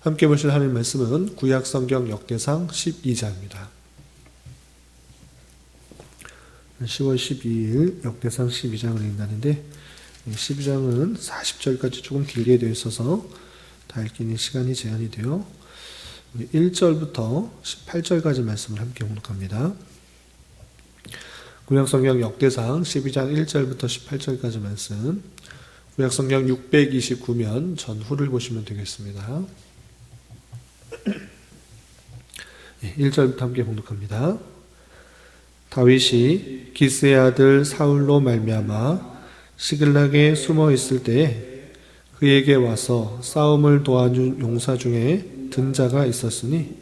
함께 보실 하나님 말씀은 구약성경 역대상 12장입니다. 10월 12일 역대상 12장을 읽는다는데 12장은 40절까지 조금 길게 되어 있어서 다 읽기는 시간이 제한이 되어 1절부터 18절까지 말씀을 함께 공독합니다. 구약성경 역대상 12장 1절부터 18절까지 말씀, 구약성경 629면 전후를 보시면 되겠습니다. 1절부터 함께 공독합니다. 다윗이 기스의 아들 사울로 말미암아 시글락에 숨어 있을 때에 그에게 와서 싸움을 도와준 용사 중에 든 자가 있었으니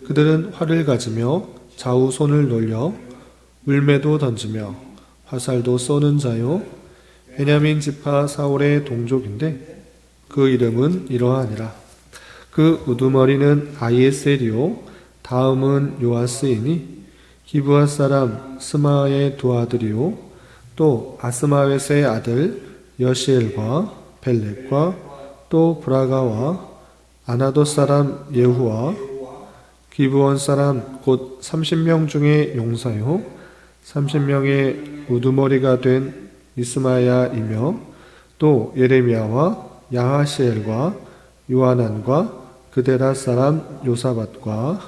그들은 활을 가지며 좌우 손을 놀려 물매도 던지며 화살도 쏘는 자요 베냐민 지파 사울의 동족인데 그 이름은 이러하니라. 그 우두머리는 아이에셀이요 다음은 요아스이니 기브아 사람 스마의 두 아들이요 또 아스마웻의 아들 여시엘과 벨렉과 또 브라가와 아나도 사람 예후와 기브온 사람 곧 30명 중에 용사요 30명의 우두머리가 된 이스마야이며 또 예레미야와 야하시엘과 요하난과 그데라 사람 요사밧과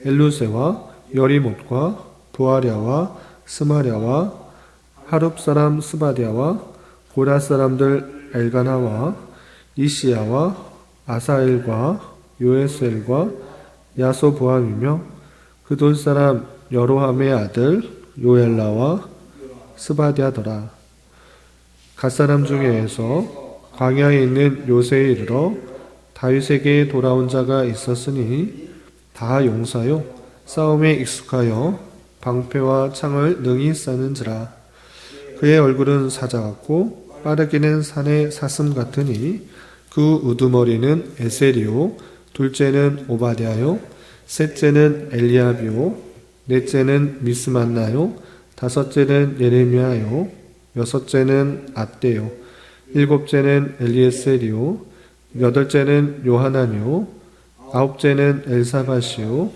엘루세와 여리못과 부아랴와 스마랴와 하룹 사람 스바디아와 고라 사람들 엘가나와 이시야와 아사엘과 요에셀과 야소보암이며 그돌 사람 여로함의 아들 요엘라와 스바디아더라. 갓사람 중에서 광야에 있는 요새에 이르러 다윗에게 돌아온 자가 있었으니 다 용사요 싸움에 익숙하여 방패와 창을 능히 싸는지라. 그의 얼굴은 사자 같고 빠르기는 산의 사슴 같으니 그 우두머리는 에셀이요 둘째는 오바댜요 셋째는 엘리압이요 넷째는 미스만나요 다섯째는 예레미야요 여섯째는 앗대요 일곱째는 엘리에셀이요 여덟째는 요하난이요 아홉째는 엘사밧이요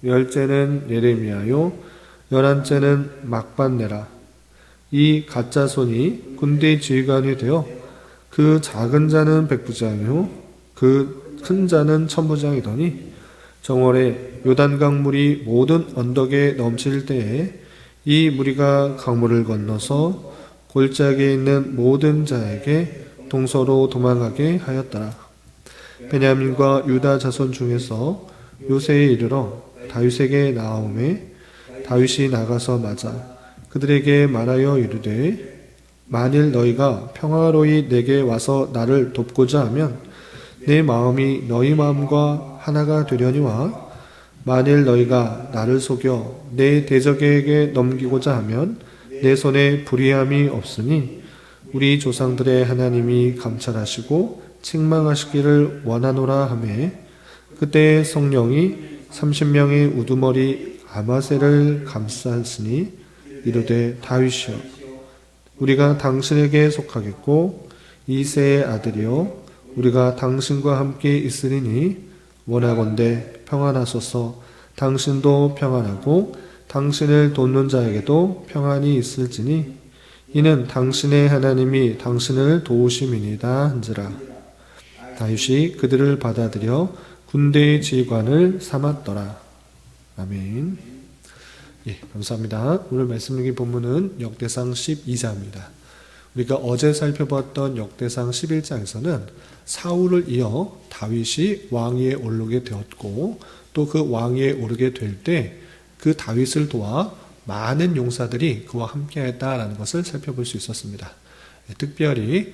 열째는 예레미야요 열한째는 막반네라. 이 가짜 손이 군대 지휘관이 되어 그 작은 자는 백부장이요 그 큰 자는 천부장이더니 정월에 요단강 물이 모든 언덕에 넘칠 때에 이 무리가 강물을 건너서 골짜기에 있는 모든 자에게 동서로 도망하게 하였더라. 베냐민과 유다 자손 중에서 요새에 이르러 다윗에게 나아오매 다윗이 나가서 맞아 그들에게 말하여 이르되 만일 너희가 평화로이 내게 와서 나를 돕고자 하면 내 마음이 너희 마음과 하나가 되려니와 만일 너희가 나를 속여 내 대적에게 넘기고자 하면 내 손에 불의함이 없으니 우리 조상들의 하나님이 감찰하시고 책망하시기를 원하노라 하매 그때 성령이 30명의 우두머리 아마셀을 감쌌으니 이르되 다윗이여 우리가 당신에게 속하겠고 이새의 아들이여 우리가 당신과 함께 있으리니 원하건대 평안하소서. 당신도 평안하고 당신을 돕는 자에게도 평안이 있을지니 이는 당신의 하나님이 당신을 도우심이니이다 한지라. 다윗이 그들을 받아들여 군대의 지휘관을 삼았더라. 아멘. 예, 감사합니다. 오늘 말씀 읽기 본문은 역대상 12장입니다. 우리가 어제 살펴봤던 역대상 11장에서는 사울을 이어 다윗이 왕위에 오르게 되었고 또 그 왕위에 오르게 될 때 그 다윗을 도와 많은 용사들이 그와 함께했다라는 것을 살펴볼 수 있었습니다. 특별히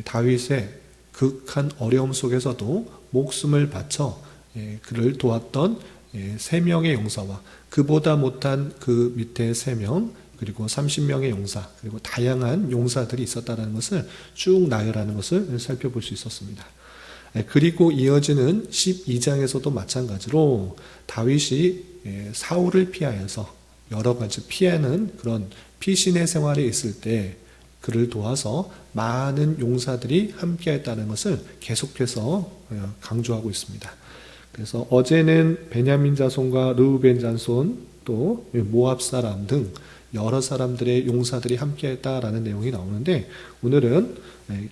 다윗의 극한 어려움 속에서도 목숨을 바쳐 그를 도왔던 3명의 용사와 그보다 못한 그 밑에 3명 그리고 30명의 용사 그리고 다양한 용사들이 있었다는 것을 쭉 나열하는 것을 살펴볼 수 있었습니다. 그리고 이어지는 12장에서도 마찬가지로 다윗이 사울을 피하여서 여러 가지 피하는 그런 피신의 생활에 있을 때 그를 도와서 많은 용사들이 함께했다는 것을 계속해서 강조하고 있습니다. 그래서 어제는 베냐민 자손과 르우벤 자손 또 모압 사람 등 여러 사람들의 용사들이 함께했다라는 내용이 나오는데, 오늘은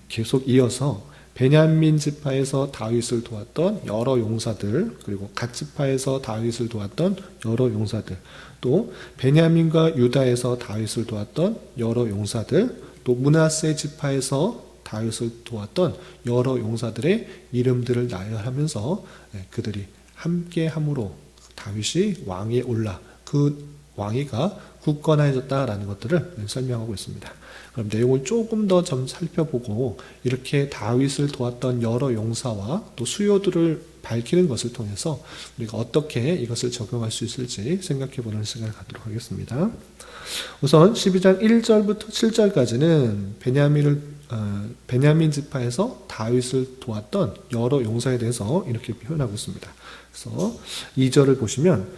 계속 이어서 베냐민 지파에서 다윗을 도왔던 여러 용사들, 그리고 갓 지파에서 다윗을 도왔던 여러 용사들, 또 베냐민과 유다에서 다윗을 도왔던 여러 용사들, 또 므낫세 지파에서 다윗을 도왔던 여러 용사들의 이름들을 나열하면서 그들이 함께함으로 다윗이 왕위에 올라 그 왕위가 굳건해졌다라는 것들을 설명하고 있습니다. 그럼 내용을 조금 더 좀 살펴보고 이렇게 다윗을 도왔던 여러 용사와 또 수요들을 밝히는 것을 통해서 우리가 어떻게 이것을 적용할 수 있을지 생각해보는 시간을 갖도록 하겠습니다. 우선 12장 1절부터 7절까지는 베냐민 지파에서 다윗을 도왔던 여러 용사에 대해서 이렇게 표현하고 있습니다. 그래서 2절을 보시면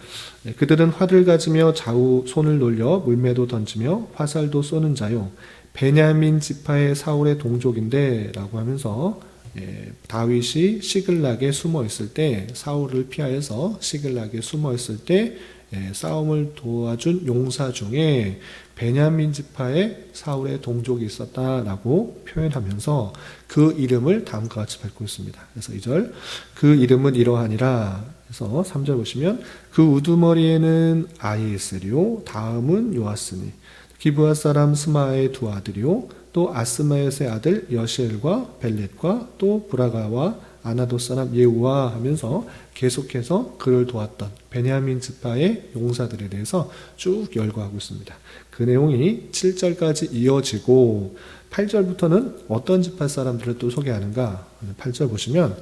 그들은 활을 가지며 좌우 손을 놀려 물매도 던지며 화살도 쏘는 자요 베냐민 지파의 사울의 동족인데 라고 하면서 다윗이 시글락에 숨어 있을 때, 사울을 피하여서 시글락에 숨어 있을 때 싸움을 도와준 용사 중에 베냐민 지파의 사울의 동족이 있었다라고 표현하면서 그 이름을 다음과 같이 밝히고 있습니다. 그래서 2절, 그 이름은 이러하니라. 그래서 3절 보시면 그 우두머리에는 아히에셀이요 다음은 요아스니 기브아 사람 스마의 두 아들이요 또 아스마옅의 아들 여시엘과 벨렛과 또 브라가와 아나도 사람 예후와 하면서 계속해서 그를 도왔던 베냐민 지파의 용사들에 대해서 쭉 열거하고 있습니다. 그 내용이 7절까지 이어지고 8절부터는 어떤 지파 사람들을 또 소개하는가. 8절 보시면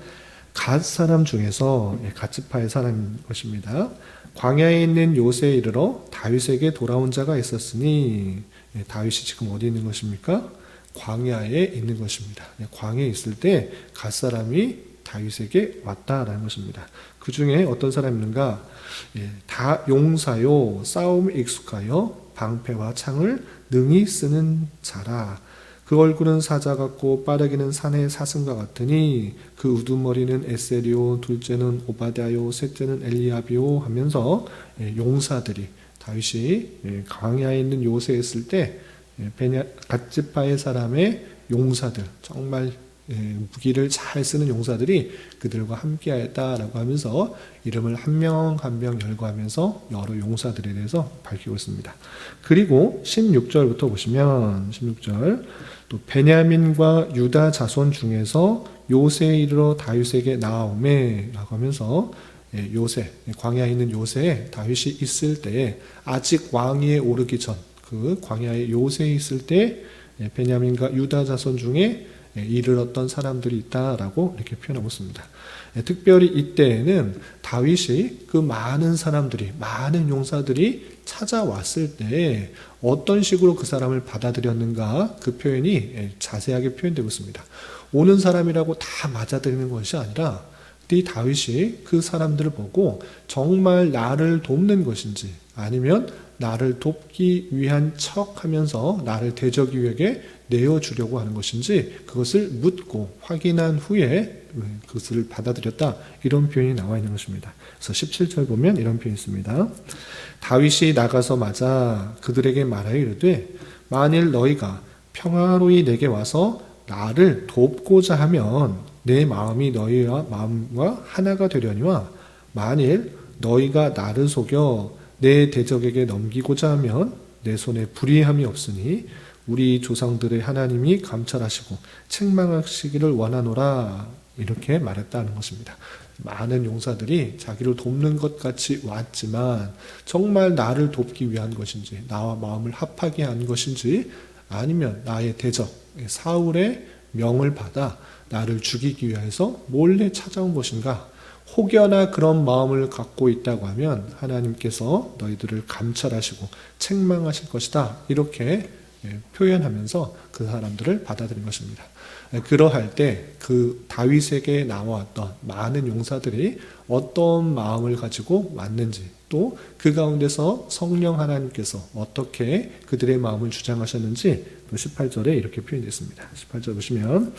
갓 사람 중에서 갓 지파의 사람인 것입니다. 광야에 있는 요새에 이르러 다윗에게 돌아온 자가 있었으니, 다윗이 지금 어디 있는 것입니까? 광야에 있는 것입니다. 광야에 있을 때 갓 사람이 다윗에게 왔다라는 것입니다. 그 중에 어떤 사람이 있는가? 다 용사요 싸움에 익숙하여 방패와 창을 능히 쓰는 자라. 그 얼굴은 사자 같고 빠르기는 산의 사슴과 같으니 그 우두머리는 에셀이요 둘째는 오바댜요 셋째는 엘리압이요 하면서 용사들이 다윗이 광야에 있는 요새에 있을 때 갓 지파의 사람의 용사들, 정말 무기를 잘 쓰는 용사들이 그들과 함께하였다라고 하면서 이름을 한 명 한 명 열거하면서 여러 용사들에 대해서 밝히고 있습니다. 그리고 16절부터 보시면 16절 또 베냐민과 유다 자손 중에서 요새에 이르러 다윗에게 나아오매 라고 하면서 요새, 광야에 있는 요새에 다윗이 있을 때 아직 왕위에 오르기 전 그 광야의 요새에 있을 때 베냐민과 유다 자손 중에 이르렀던 사람들이 있다라고 이렇게 표현하고 있습니다. 특별히 이때에는 다윗이 그 많은 사람들이, 많은 용사들이 찾아왔을 때 어떤 식으로 그 사람을 받아들였는가, 그 표현이 자세하게 표현되고 있습니다. 오는 사람이라고 다 맞아들이는 것이 아니라 이 다윗이 그 사람들을 보고 정말 나를 돕는 것인지 아니면 나를 돕기 위한 척 하면서 나를 대적이 위하게 내어주려고 하는 것인지 그것을 묻고 확인한 후에 그것을 받아들였다, 이런 표현이 나와 있는 것입니다. 그래서 17절 보면 이런 표현이 있습니다. 다윗이 나가서 맞아 그들에게 말하여 이르되 만일 너희가 평화로이 내게 와서 나를 돕고자 하면 내 마음이 너희와 마음과 하나가 되려니와 만일 너희가 나를 속여 내 대적에게 넘기고자 하면 내 손에 불의함이 없으니 우리 조상들의 하나님이 감찰하시고 책망하시기를 원하노라, 이렇게 말했다는 것입니다. 많은 용사들이 자기를 돕는 것 같이 왔지만 정말 나를 돕기 위한 것인지, 나와 마음을 합하게 한 것인지, 아니면 나의 대적 사울의 명을 받아 나를 죽이기 위해서 몰래 찾아온 것인가, 혹여나 그런 마음을 갖고 있다고 하면 하나님께서 너희들을 감찰하시고 책망하실 것이다, 이렇게 표현하면서 그 사람들을 받아들인 것입니다. 그러할 때 그 다윗에게 나왔던 많은 용사들이 어떤 마음을 가지고 왔는지, 또 그 가운데서 성령 하나님께서 어떻게 그들의 마음을 주장하셨는지 또 18절에 이렇게 표현됐습니다. 18절 보시면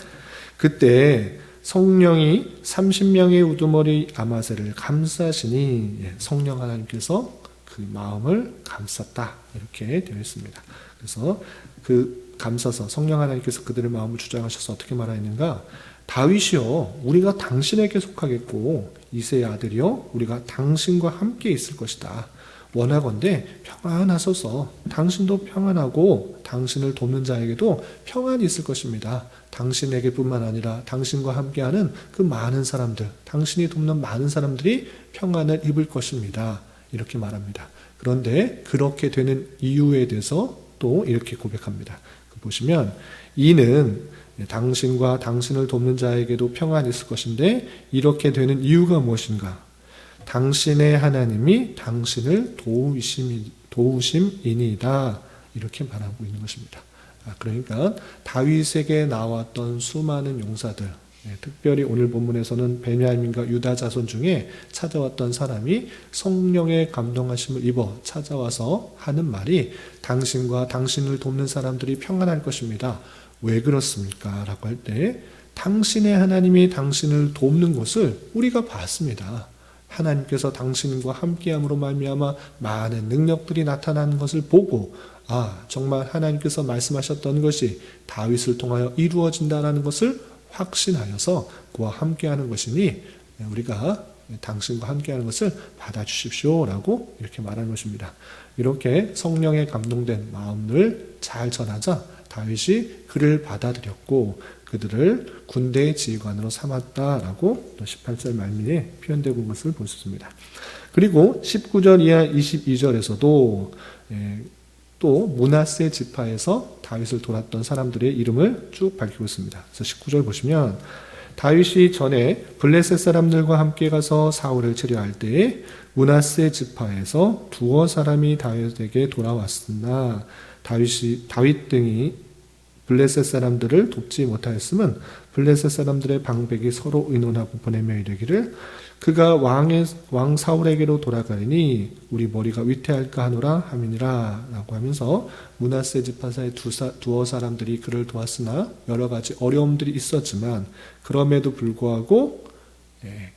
그때 성령이 30명의 우두머리 아마새를 감싸시니 성령 하나님께서 그 마음을 감쌌다 이렇게 되어 있습니다. 그래서 그 감싸서 성령 하나님께서 그들의 마음을 주장하셔서 어떻게 말하였는가? 다윗이여 우리가 당신에게 속하겠고 이새의 아들이여 우리가 당신과 함께 있을 것이다. 원하건대 평안하소서. 당신도 평안하고 당신을 돕는 자에게도 평안이 있을 것입니다. 당신에게뿐만 아니라 당신과 함께하는 그 많은 사람들, 당신이 돕는 많은 사람들이 평안을 입을 것입니다. 이렇게 말합니다. 그런데 그렇게 되는 이유에 대해서 또 이렇게 고백합니다. 보시면 이는 당신과 당신을 돕는 자에게도 평안이 있을 것인데 이렇게 되는 이유가 무엇인가? 당신의 하나님이 당신을 도우심이니이다. 이렇게 말하고 있는 것입니다. 그러니까 다윗에게 나왔던 수많은 용사들, 특별히 오늘 본문에서는 베냐민과 유다 자손 중에 찾아왔던 사람이 성령의 감동하심을 입어 찾아와서 하는 말이 당신과 당신을 돕는 사람들이 평안할 것입니다. 왜 그렇습니까? 라고 할 때 당신의 하나님이 당신을 돕는 것을 우리가 봤습니다. 하나님께서 당신과 함께함으로 말미암아 많은 능력들이 나타나는 것을 보고 정말 하나님께서 말씀하셨던 것이 다윗을 통하여 이루어진다라는 것을 확신하여서 그와 함께하는 것이니 우리가 당신과 함께하는 것을 받아주십시오라고 이렇게 말하는 것입니다. 이렇게 성령에 감동된 마음을 잘 전하자 다윗이 그를 받아들였고 그들을 군대의 지휘관으로 삼았다라고 또 18절 말미에 표현되고 있는 것을 볼 수 있습니다. 그리고 19절 이하 22절에서도 또 므낫세 지파에서 다윗을 돌았던 사람들의 이름을 쭉 밝히고 있습니다. 그래서 19절 보시면 다윗이 전에 블레셋 사람들과 함께 가서 사울을 치려할 때에 므낫세 지파에서 두어 사람이 다윗에게 돌아왔으나 다윗 등이 블레셋 사람들을 돕지 못하였음은 블레셋 사람들의 방백이 서로 의논하고 보내며 이르기를 그가 왕 사울에게로 돌아가리니 우리 머리가 위태할까 하노라 함이니라 라고 하면서 므낫세 지파사의 두어 사람들이 그를 도왔으나 여러 가지 어려움들이 있었지만 그럼에도 불구하고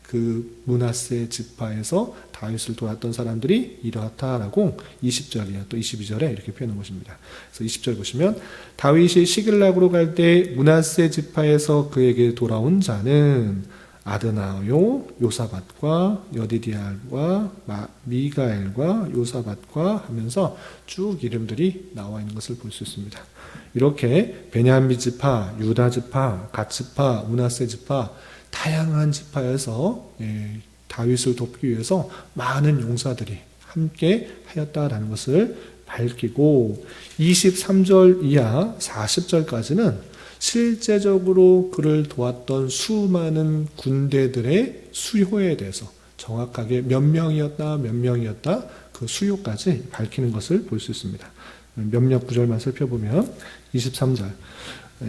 그 므낫세 지파에서 다윗을 도왔던 사람들이 이렇다라고 20절이야 또 22절에 이렇게 표현한 것입니다. 그래서 20절 보시면 다윗이 시글락으로 갈 때 므낫세 지파에서 그에게 돌아온 자는 아드나요, 요사밧과 여디디알과 미가엘과 요사밧과 하면서 쭉 이름들이 나와 있는 것을 볼 수 있습니다. 이렇게 베냐민 지파, 유다 지파, 갓 지파, 므낫세 지파 다양한 지파에서 다윗을 돕기 위해서 많은 용사들이 함께 하였다라는 것을 밝히고 23절 이하 40절까지는 실제적으로 그를 도왔던 수많은 군대들의 수요에 대해서 정확하게 몇 명이었다 그 수요까지 밝히는 것을 볼 수 있습니다. 몇몇 구절만 살펴보면 23절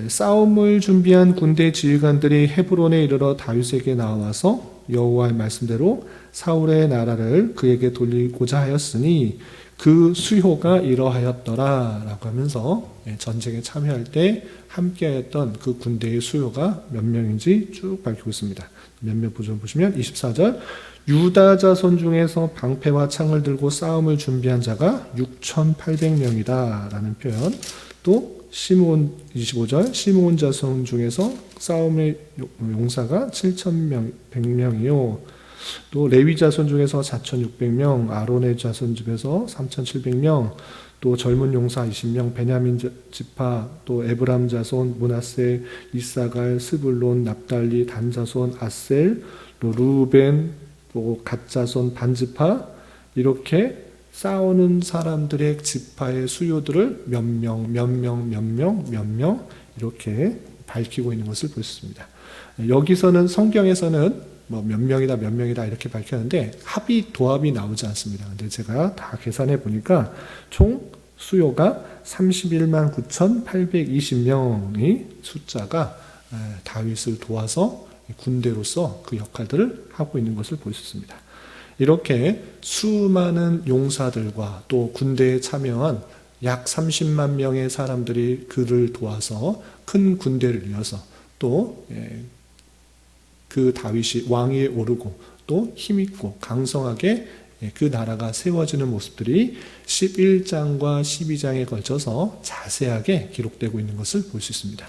싸움을 준비한 군대 지휘관들이 헤브론에 이르러 다윗에게 나와서 여호와의 말씀대로 사울의 나라를 그에게 돌리고자 하였으니 그 수요가 이러하였더라 라고 하면서 전쟁에 참여할 때 함께하였던 그 군대의 수요가 몇 명인지 쭉 밝히고 있습니다. 몇몇 부분 보시면 24절 유다 자손 중에서 방패와 창을 들고 싸움을 준비한 자가 6,800명이다 라는 표현, 또 시므온 25절 시므온 자손 중에서 싸움의 용사가 7,100명이요 또 레위 자손 중에서 4,600명 아론의 자손 중에서 3,700명 또 젊은 용사 20명 베냐민 지파 또 에브람 자손 므낫세 이사갈 스불론 납달리 단 자손 아셀 또 루벤 또 갓 자손 반 지파 이렇게 싸우는 사람들의 지파의 수요들을 몇 명 이렇게 밝히고 있는 것을 볼 수 있습니다. 여기서는 성경에서는 몇 명이다 이렇게 밝혔는데 도합이 나오지 않습니다. 근데 제가 다 계산해 보니까 총 수요가 31만 9,820명의 숫자가 다윗을 도와서 군대로서 그 역할들을 하고 있는 것을 볼 수 있습니다. 이렇게 수많은 용사들과 또 군대에 참여한 약 30만 명의 사람들이 그를 도와서 큰 군대를 이어서 또 그 다윗이 왕위에 오르고 또 힘있고 강성하게 그 나라가 세워지는 모습들이 11장과 12장에 걸쳐서 자세하게 기록되고 있는 것을 볼 수 있습니다.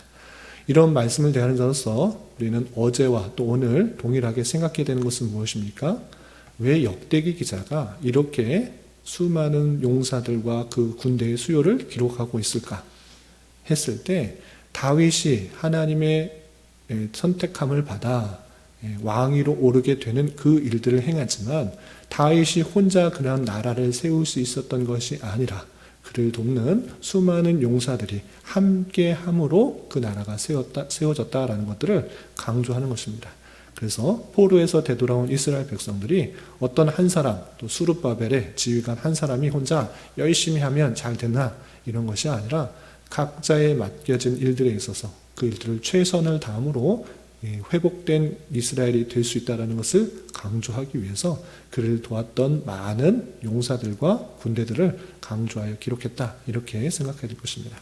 이런 말씀을 대하는 자로서 우리는 어제와 또 오늘 동일하게 생각해야 되는 것은 무엇입니까? 왜 역대기 기자가 이렇게 수많은 용사들과 그 군대의 수요를 기록하고 있을까 했을 때, 다윗이 하나님의 선택함을 받아 왕위로 오르게 되는 그 일들을 행하지만 다윗이 혼자 그런 나라를 세울 수 있었던 것이 아니라 그를 돕는 수많은 용사들이 함께 함으로 그 나라가 세워졌다라는 것들을 강조하는 것입니다. 그래서 포로에서 되돌아온 이스라엘 백성들이 어떤 한 사람, 또 수룹바벨의 지휘관 한 사람이 혼자 열심히 하면 잘 되나 이런 것이 아니라 각자의 맡겨진 일들에 있어서 그 일들을 최선을 다함으로 회복된 이스라엘이 될 수 있다는 것을 강조하기 위해서 그를 도왔던 많은 용사들과 군대들을 강조하여 기록했다, 이렇게 생각해야 될 것입니다.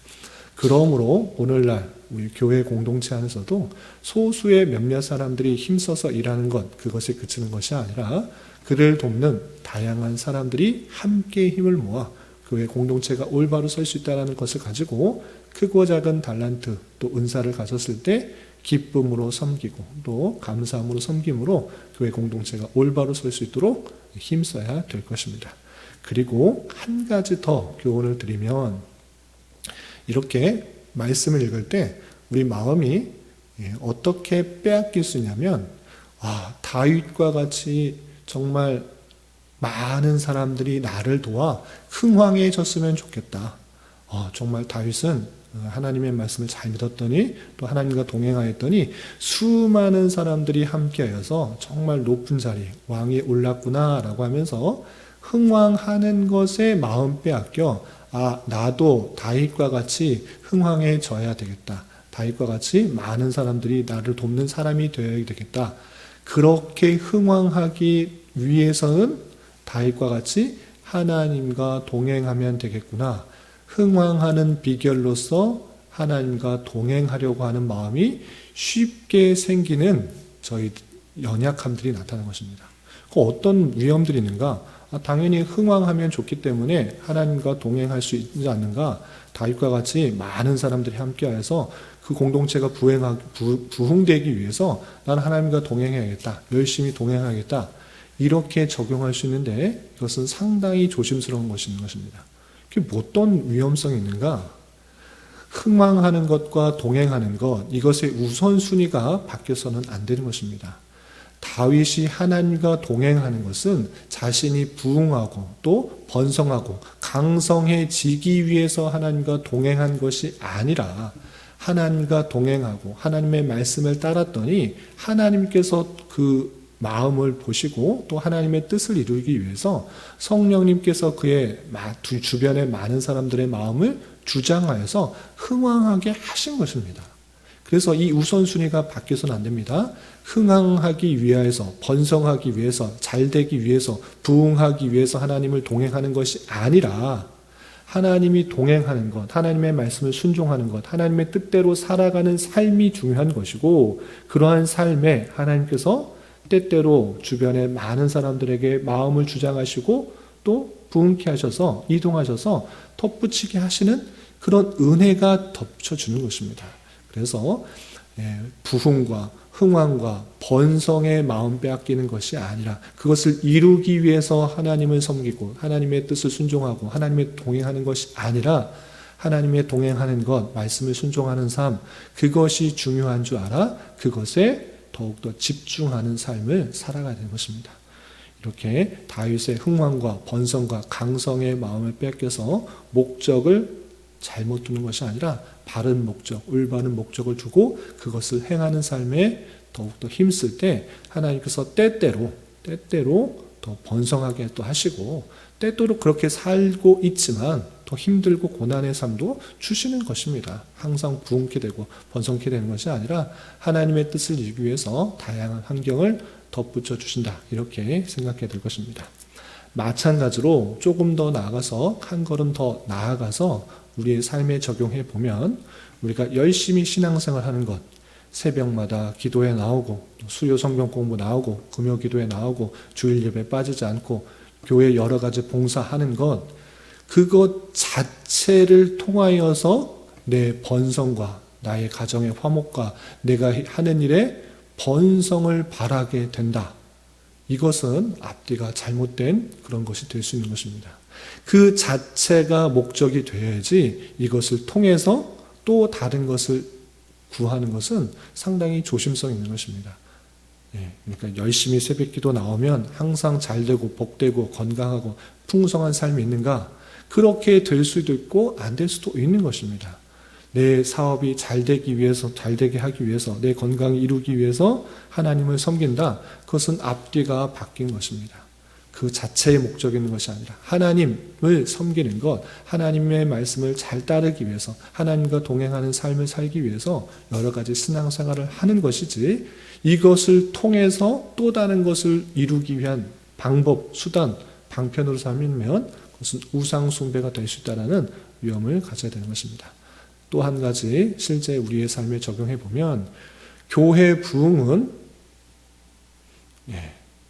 그러므로 오늘날 우리 교회 공동체 안에서도 소수의 몇몇 사람들이 힘써서 일하는 것, 그것에 그치는 것이 아니라 그를 돕는 다양한 사람들이 함께 힘을 모아 교회 공동체가 올바로 설 수 있다는 것을 가지고 크고 작은 달란트 또 은사를 가졌을 때 기쁨으로 섬기고 또 감사함으로 섬김으로 교회 공동체가 올바로 설 수 있도록 힘써야 될 것입니다. 그리고 한 가지 더 교훈을 드리면, 이렇게 말씀을 읽을 때 우리 마음이 어떻게 빼앗길 수 있냐면, 다윗과 같이 정말 많은 사람들이 나를 도와 흥왕해졌으면 좋겠다. 정말 다윗은 하나님의 말씀을 잘 믿었더니 또 하나님과 동행하였더니 수많은 사람들이 함께하여서 정말 높은 자리, 왕위에 올랐구나 라고 하면서 흥왕하는 것에 마음 빼앗겨 나도 다윗과 같이 흥왕해져야 되겠다. 다윗과 같이 많은 사람들이 나를 돕는 사람이 되어야 되겠다. 그렇게 흥왕하기 위해서는 다윗과 같이 하나님과 동행하면 되겠구나. 흥왕하는 비결로서 하나님과 동행하려고 하는 마음이 쉽게 생기는 저희 연약함들이 나타나는 것입니다. 그 어떤 위험들이 있는가? 당연히 흥왕하면 좋기 때문에 하나님과 동행할 수 있지 않는가? 다윗과 같이 많은 사람들이 함께하여서 그 공동체가 부흥되기 위해서 나는 하나님과 동행해야겠다. 열심히 동행하겠다. 이렇게 적용할 수 있는데 이것은 상당히 조심스러운 것인 것입니다. 그게 어떤 위험성이 있는가? 흥망하는 것과 동행하는 것, 이것의 우선순위가 바뀌어서는 안 되는 것입니다. 다윗이 하나님과 동행하는 것은 자신이 부흥하고 또 번성하고 강성해지기 위해서 하나님과 동행한 것이 아니라 하나님과 동행하고 하나님의 말씀을 따랐더니 하나님께서 그 마음을 보시고 또 하나님의 뜻을 이루기 위해서 성령님께서 그의 주변의 많은 사람들의 마음을 주장하여서 흥왕하게 하신 것입니다. 그래서 이 우선순위가 바뀌어서는 안 됩니다. 흥왕하기 위해서, 번성하기 위해서, 잘되기 위해서, 부흥하기 위해서 하나님을 동행하는 것이 아니라 하나님이 동행하는 것, 하나님의 말씀을 순종하는 것, 하나님의 뜻대로 살아가는 삶이 중요한 것이고, 그러한 삶에 하나님께서 때때로 주변의 많은 사람들에게 마음을 주장하시고 또 부흥케 하셔서 이동하셔서 덧붙이게 하시는 그런 은혜가 덮쳐주는 것입니다. 그래서 부흥과 흥왕과 번성의 마음 빼앗기는 것이 아니라 그것을 이루기 위해서 하나님을 섬기고 하나님의 뜻을 순종하고 하나님의 동행하는 것이 아니라 하나님의 동행하는 것, 말씀을 순종하는 삶, 그것이 중요한 줄 알아 그것에 더욱더 집중하는 삶을 살아가야 되는 것입니다. 이렇게 다윗의 흥왕과 번성과 강성의 마음을 뺏겨서 목적을 잘못 두는 것이 아니라 바른 목적, 올바른 목적을 두고 그것을 행하는 삶에 더욱더 힘쓸 때 하나님께서 때때로 더 번성하게 또 하시고 때때로 그렇게 살고 있지만 더 힘들고 고난의 삶도 주시는 것입니다. 항상 부흥케 되고 번성케 되는 것이 아니라 하나님의 뜻을 이루기 위해서 다양한 환경을 덧붙여 주신다. 이렇게 생각해야 될 것입니다. 마찬가지로 조금 더 나아가서 한 걸음 더 나아가서 우리의 삶에 적용해 보면 우리가 열심히 신앙생활 하는 것, 새벽마다 기도에 나오고 수요 성경 공부 나오고 금요 기도에 나오고 주일 예배 빠지지 않고 교회 여러 가지 봉사하는 것, 그것 자체를 통하여서 내 번성과 나의 가정의 화목과 내가 하는 일에 번성을 바라게 된다. 이것은 앞뒤가 잘못된 그런 것이 될 수 있는 것입니다. 그 자체가 목적이 되어야지 이것을 통해서 또 다른 것을 구하는 것은 상당히 조심성 있는 것입니다. 그러니까 열심히 새벽기도 나오면 항상 잘되고 복되고 건강하고 풍성한 삶이 있는가? 그렇게 될 수도 있고 안 될 수도 있는 것입니다. 내 사업이 잘 되기 위해서, 잘 되게 하기 위해서, 내 건강을 이루기 위해서 하나님을 섬긴다. 그것은 앞뒤가 바뀐 것입니다. 그 자체의 목적이 있는 것이 아니라 하나님을 섬기는 것, 하나님의 말씀을 잘 따르기 위해서, 하나님과 동행하는 삶을 살기 위해서 여러 가지 신앙생활을 하는 것이지, 이것을 통해서 또 다른 것을 이루기 위한 방법, 수단, 방편으로 삼으면 그것은 우상숭배가 될 수 있다는 위험을 가져야 되는 것입니다. 또 한 가지 실제 우리의 삶에 적용해 보면 교회 부흥은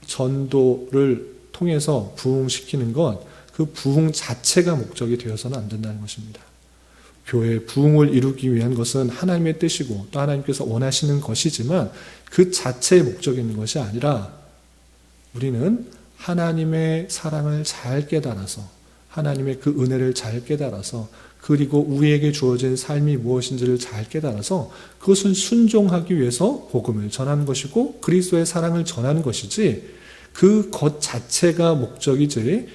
전도를 통해서 부흥시키는 것, 그 부흥 자체가 목적이 되어서는 안 된다는 것입니다. 교회의 부흥을 이루기 위한 것은 하나님의 뜻이고 또 하나님께서 원하시는 것이지만 그 자체의 목적이 있는 것이 아니라 우리는 하나님의 사랑을 잘 깨달아서 하나님의 그 은혜를 잘 깨달아서 그리고 우리에게 주어진 삶이 무엇인지를 잘 깨달아서 그것을 순종하기 위해서 복음을 전하는 것이고 그리스도의 사랑을 전하는 것이지 그 것 자체가 목적이지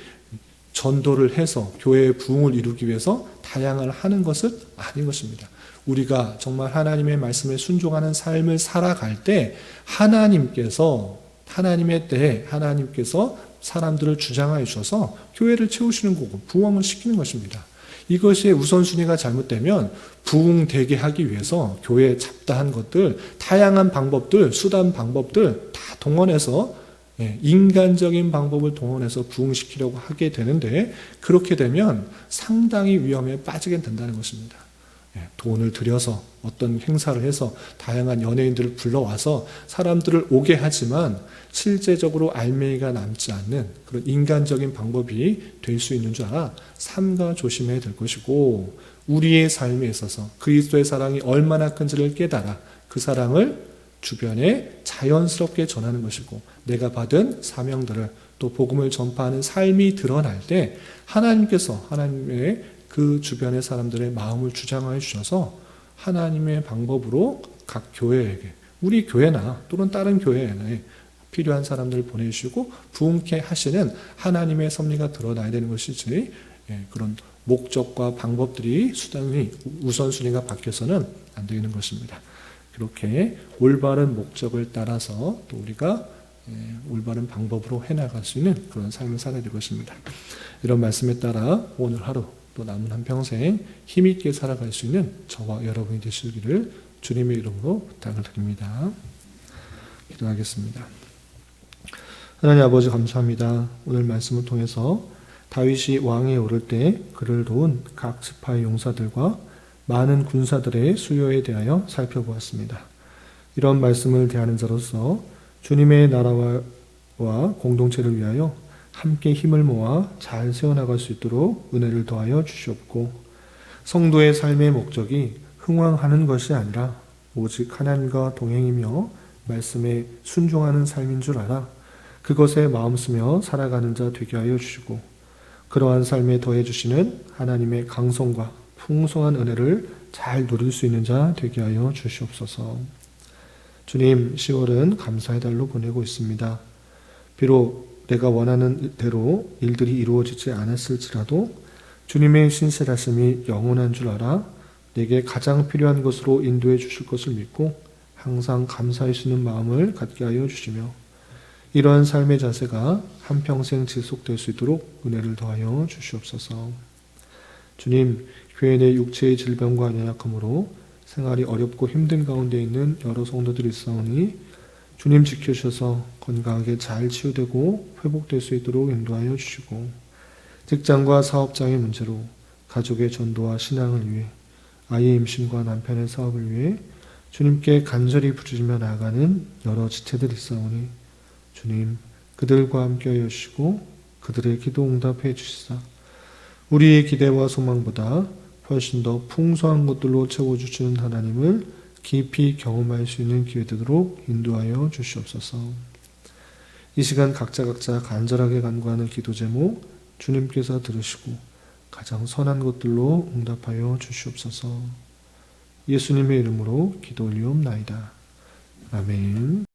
전도를 해서 교회의 부흥을 이루기 위해서 다양한 하는 것은 아닌 것입니다. 우리가 정말 하나님의 말씀에 순종하는 삶을 살아갈 때 하나님의 때에 하나님께서 사람들을 주장하여 주셔서 교회를 채우시는 거고 부흥을 시키는 것입니다. 이것이 우선순위가 잘못되면 부흥되게 하기 위해서 교회에 잡다한 것들, 다양한 방법들, 수단 방법들 다 동원해서 인간적인 방법을 동원해서 부흥시키려고 하게 되는데 그렇게 되면 상당히 위험에 빠지게 된다는 것입니다. 돈을 들여서 어떤 행사를 해서 다양한 연예인들을 불러와서 사람들을 오게 하지만 실제적으로 알맹이가 남지 않는 그런 인간적인 방법이 될 수 있는 줄 알아 삼가 조심해야 될 것이고 우리의 삶에 있어서 그리스도의 사랑이 얼마나 큰지를 깨달아 그 사랑을 주변에 자연스럽게 전하는 것이고 내가 받은 사명들을 또 복음을 전파하는 삶이 드러날 때 하나님의 그 주변의 사람들의 마음을 주장하여 주셔서 하나님의 방법으로 각 교회에게 우리 교회나 또는 다른 교회에 필요한 사람들을 보내주시고 부흥케 하시는 하나님의 섭리가 드러나야 되는 것이지 그런 목적과 방법들이 수단이 우선순위가 바뀌어서는 안 되는 것입니다. 그렇게 올바른 목적을 따라서 또 우리가 올바른 방법으로 해나갈 수 있는 그런 삶을 살아야 될 것입니다. 이런 말씀에 따라 오늘 하루 또 남은 한평생 힘있게 살아갈 수 있는 저와 여러분이 되시기를 주님의 이름으로 부탁을 드립니다. 기도하겠습니다. 하나님 아버지 감사합니다. 오늘 말씀을 통해서 다윗이 왕에 오를 때 그를 도운 각 지파의 용사들과 많은 군사들의 수요에 대하여 살펴보았습니다. 이런 말씀을 대하는 자로서 주님의 나라와 공동체를 위하여 함께 힘을 모아 잘 세워나갈 수 있도록 은혜를 더하여 주시옵고 성도의 삶의 목적이 흥왕하는 것이 아니라 오직 하나님과 동행이며 말씀에 순종하는 삶인 줄 알아 그것에 마음 쓰며 살아가는 자 되게 하여 주시고 그러한 삶에 더해 주시는 하나님의 강성과 풍성한 은혜를 잘 누릴 수 있는 자 되게 하여 주시옵소서. 주님, 10월은 감사의 달로 보내고 있습니다. 비록 내가 원하는 대로 일들이 이루어지지 않았을지라도 주님의 신실하심이 영원한 줄 알아 내게 가장 필요한 것으로 인도해 주실 것을 믿고 항상 감사할 수 있는 마음을 갖게 하여 주시며 이러한 삶의 자세가 한평생 지속될 수 있도록 은혜를 더하여 주시옵소서. 주님, 교회 내 육체의 질병과 연약함으로 생활이 어렵고 힘든 가운데 있는 여러 성도들이 있사오니 주님 지켜주셔서 건강하게 잘 치유되고 회복될 수 있도록 인도하여 주시고, 직장과 사업장의 문제로 가족의 전도와 신앙을 위해, 아이의 임신과 남편의 사업을 위해 주님께 간절히 부르짖며 나아가는 여러 지체들이 있사오니 주님 그들과 함께하여 주시고 그들의 기도 응답해 주시사 우리의 기대와 소망보다 훨씬 더 풍성한 것들로 채워주시는 하나님을 깊이 경험할 수 있는 기회 되도록 인도하여 주시옵소서. 이 시간 각자 간절하게 간구하는 기도 제목 주님께서 들으시고 가장 선한 것들로 응답하여 주시옵소서. 예수님의 이름으로 기도 올리옵나이다. 아멘.